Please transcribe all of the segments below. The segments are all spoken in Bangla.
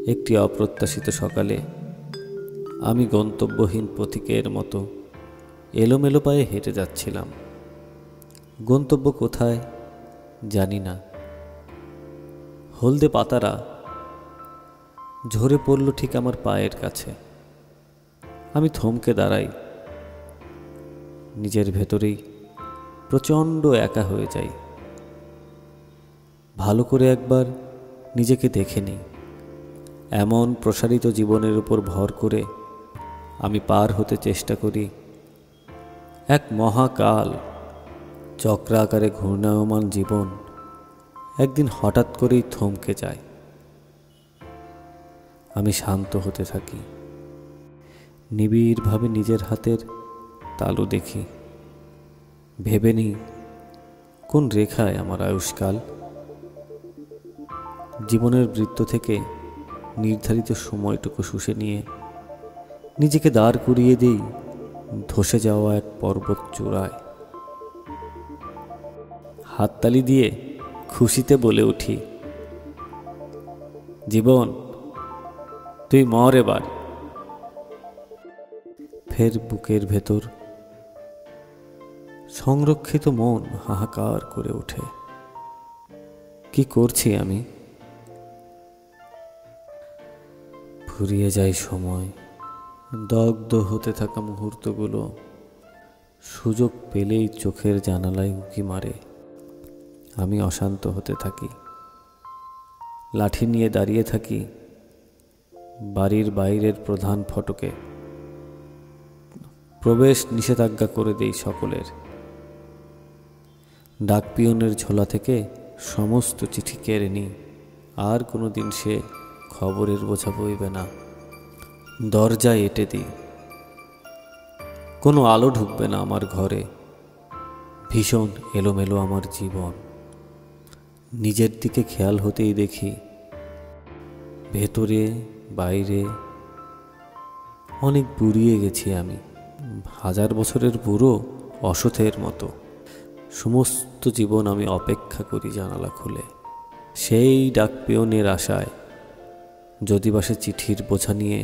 একটি অপ্রত্যাশিত সকালে আমি গন্তব্যহীন পথিকের মতো এলোমেলো পায়ে হেঁটে যাচ্ছিলাম। গন্তব্য কোথায় জানি না। হলদে পাতারা ঝরে পড়ল ঠিক আমার পায়ের কাছে। আমি থমকে দাঁড়াই, নিজের ভেতরেই প্রচণ্ড একা হয়ে যাই। ভালো করে একবার নিজেকে দেখে নিই। এমন প্রসারিত জীবনের উপর ভর করে আমি পার হতে চেষ্টা করি এক মহাকাল। চক্রাকারে ঘূর্ণায়মান জীবন একদিন হঠাৎ করেই থমকে যায়। আমি শান্ত হতে থাকি, নিবিড়ভাবে নিজের হাতের তালু দেখি, ভেবে নিই কোন রেখায় আমার আয়ুষ্কাল। জীবনের বৃত্ত থেকে নির্ধারিত সময়টুকু শুষে নিয়ে নিজেকে দাঁড় করিয়ে দিই ধসে যাওয়া এক পর্বত চূড়ায়। হাততালি দিয়ে খুশিতে বলে উঠি, জীবন তুই মর এবার। ফের বুকের ভেতর সংরক্ষিত মন হাহাকার করে ওঠে। কি করছি আমি? ফুরিয়ে যায় সময়, দগ্ধ হতে থাকা মুহূর্তগুলো সুযোগ পেলেই চোখের জানালায় উঁকি মারে। আমি অশান্ত হতে থাকি, লাঠি নিয়ে দাঁড়িয়ে থাকি বাড়ির বাইরের প্রধান ফটকে। প্রবেশ নিষেধাজ্ঞা করে দেই সকলের। ডাকপিয়নের ঝোলা থেকে সমস্ত চিঠি কেড়ে নিই। আর কোনোদিন সে খবরের বোঝা বইবে না। দরজায় এঁটে দিই, কোনো আলো ঢুকবে না আমার ঘরে। ভীষণ এলোমেলো আমার জীবন। নিজের দিকে খেয়াল হতেই দেখি ভেতরে বাইরে অনেক বুড়িয়ে গেছি আমি। 1000 বছরের বুড়ো অসথের মতো। সমস্ত জীবন আমি অপেক্ষা করি জানালা খুলে, সেই ডাকপিয়নের আশায় যদি বা সে চিঠির বোঝা নিয়ে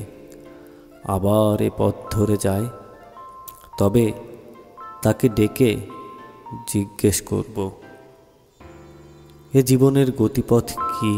আবার এ পথ ধরে যায়, তবে তাকে ডেকে জিজ্ঞেস করব, এ জীবনের গতিপথ কি?